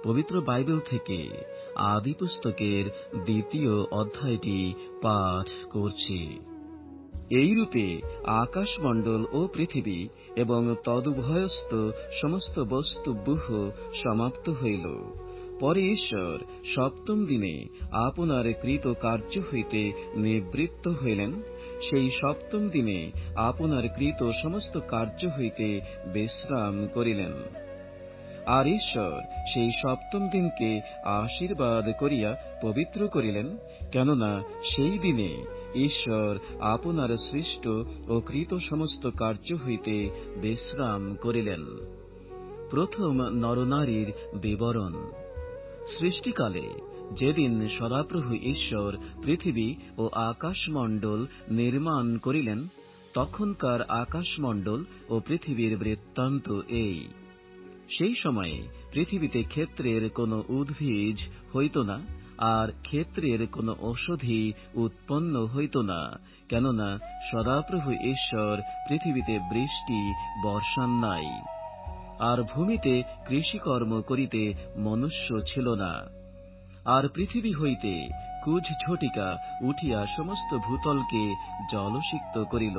পবিত্র বাইবেল থেকে আদি পুস্তকের 2য় অধ্যায়টি পাঠ করছি। এইরূপে আকাশমণ্ডল ও পৃথিবী এবং তদুভয়স্থ সমস্ত বস্তুব্যূহ সমাপ্ত হইল। পরে ঈশ্বর 7ম দিনে আপনার কৃত কার্য হইতে নিবৃত্ত হইলেন। সেই 7ম দিনে আপনার কৃত সমস্ত কার্য হইতে বিশ্রাম করিলেন। আর ঈশ্বর সেই 7ম দিনকে আশীর্বাদ করিয়া পবিত্র করিলেন, কেননা সেই দিনে ঈশ্বর আপনার সৃষ্ট ও কৃত সমস্ত কার্য হইতে বিশ্রাম করিলেন। প্রথম নরনারীর বিবরণ। সৃষ্টিকালে যেদিন সদাপ্রভু ঈশ্বর পৃথিবী ও আকাশমণ্ডল নির্মাণ করিলেন, তখনকার আকাশমণ্ডল ও পৃথিবীর বৃত্তান্ত এই। সেই সময়ে পৃথিবীতে ক্ষেত্রের কোন উদ্ভিজ হইত না, আর ক্ষেত্রের কোন ঔষধি উৎপন্ন হইত না, কেননা সদাপ্রভু ঈশ্বর পৃথিবীতে বৃষ্টি বর্ষান নাই। আর ভূমিতে কৃষিকর্ম করিতে মনুষ্য ছিল না। আর পৃথিবী হইতে কুজ ঝটিকা উঠিয়া সমস্ত ভূতলকে জলসিক্ত করিল।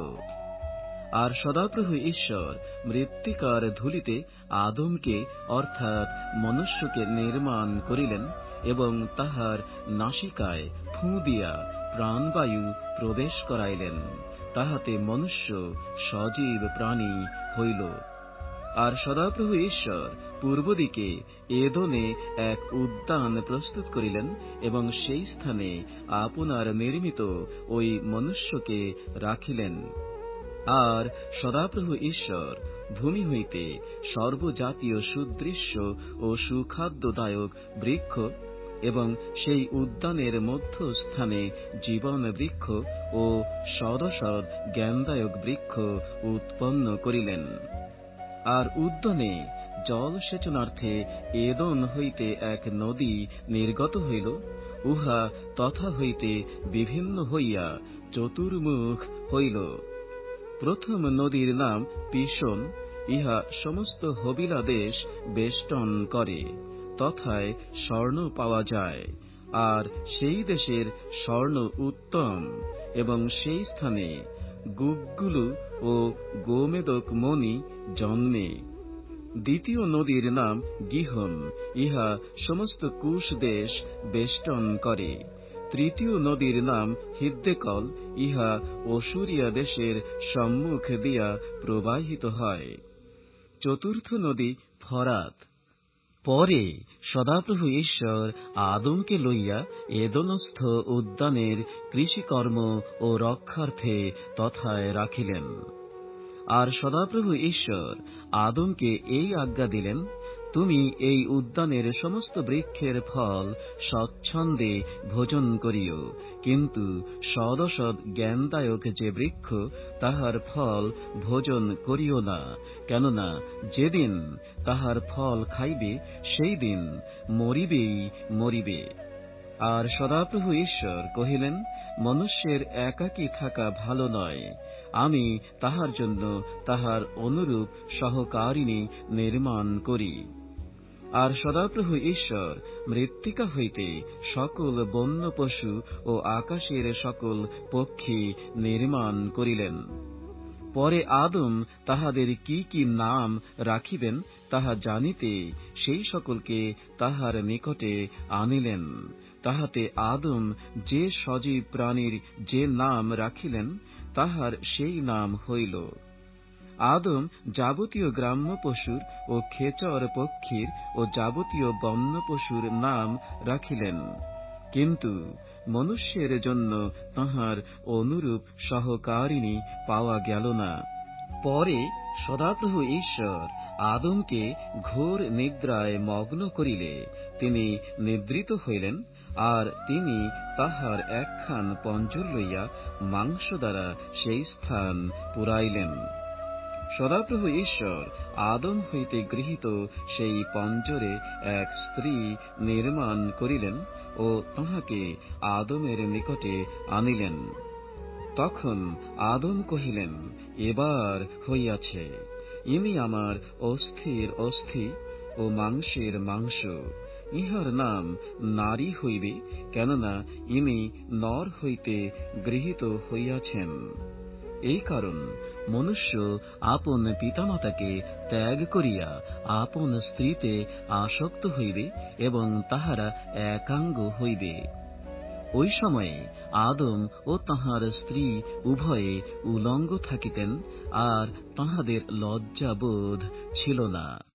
আর সদাপ্রভু ঈশ্বর মৃত্তিকার ধূলিতে আদমকে অর্থাৎ মনুষ্যকে নির্মাণ করিলেন এবং তাহার নাসিকায় ফুঁ দিয়া প্রাণবায়ু প্রবেশ করাইলেন, তাহাতে মনুষ্য সজীব প্রাণী হইল। আর সদাপ্রভু ঈশ্বর পূর্ব দিকে এদনে এক উদ্যান প্রস্তুত করিলেন এবং সেই স্থানে আপনার নির্মিত ওই মনুষ্যকে রাখিলেন। আর সদাপ্রভু ঈশ্বর ভূমি হইতে সর্বজাতীয় সুদৃশ্য ও সুখাদ্যদায়ক বৃক্ষ এবং সেই উদ্যানের মধ্যস্থানে জীবন বৃক্ষ ও সদসদ জ্ঞানদায়ক বৃক্ষ উৎপন্ন করিলেন। আর উদ্যানে জল সেচনার্থে এদন হইতে এক নদী নির্গত হইল। উহা তথা হইতে বিভিন্ন হইয়া চতুর্মুখ হইল। প্রথম নদীর নাম পিশন। ইহা সমস্ত হবিলা দেশ বেষ্টন করে, তথায় স্বর্ণ পাওয়া যায়। আর সেই দেশের স্বর্ণ উত্তম, এবং সেই স্থানে গুগগুলু ও গোমেদক মণি জন্মে। দ্বিতীয় নদীর নাম গিহন। ইহা সমস্ত কুশ দেশ বেষ্টন করে। তৃতীয় নদীর নাম হিদ্দেকল। ইহা অসুরিয়া দেশের সম্মুখ দিয়া প্রবাহিত হয়। চতুর্থ নদী ফরাত। পরে সদাপ্রভু ঈশ্বর আদমকে লইয়া এদনস্থ উদ্যানের কৃষিকর্ম ও রক্ষার্থে তথায় রাখিলেন। আর সদাপ্রভু ঈশ্বর আদমকে এই আজ্ঞা দিলেন, তুমি এই উদ্যানের সমস্ত বৃক্ষের ফল স্বচ্ছন্দে ভোজন করিও, কিন্তু সদসদ জ্ঞানদায়ক যে বৃক্ষ, তাহার ফল ভোজন করিও না, কেননা যেদিন তাহার ফল খাইবে সেই দিন মরিবেই মরিবে। আর সদাপ্রভু ঈশ্বর কহিলেন, মনুষ্যের একাকী থাকা ভালো নয়, আমি তাহার জন্য তাহার অনুরূপ সহকারিণী নির্মাণ করি। আর সদাপ্রভু ঈশ্বর মৃত্তিকা হইতে সকল বন্য পশু ও আকাশের সকল পক্ষী নির্মাণ করিলেন। পরে আদম তাহাদের কি কি নাম রাখিবেন তাহা জানিতে সেই সকলকে তাহার নিকটে আনিলেন। তাহাতে আদম যে সজীব প্রাণীর যে নাম রাখিলেন, তাহার সেই নাম হইল। আদম যাবতীয় গ্রাম্য পশুর ও খেচর পক্ষীর ও যাবতীয় বন্য পশুর নাম রাখিলেন, কিন্তু মনুষ্যের জন্য তাহার অনুরূপ সহকারিণী পাওয়া গেল না। পরে সদাপ্রভু ঈশ্বর আদমকে ঘোর নিদ্রায় মগ্ন করিলে তিনি নিদ্রিত হইলেন, আর তিনি তাহার একখান পঞ্জর লইয়া মাংস দ্বারা সেই স্থান পুরাইলেন। সদাপ্রভু ঈশ্বর আদম হইতে গৃহীত সেই পঞ্জরে এক স্ত্রী নির্মাণ করিলেন ও তাহাকে আদমের নিকটে আনিলেন। তখন আদম কহিলেন, এবার হইয়াছে, ইনি আমার অস্থির অস্থি ও মাংসের মাংস। ইহার নাম নারী হইবে, কেননা ইনি নর হইতে গৃহীত হইয়াছেন। এই কারণ মনুষ্য আপন পিতামাতাকে ত্যাগ করিয়া আপন স্ত্রীতে আসক্ত হইবে এবং তাহারা একাঙ্গ হইবে। ওই সময়ে আদম ও তাহার স্ত্রী উভয়ে উলঙ্গ থাকিতেন, আর তাহাদের লজ্জাবোধ ছিল না।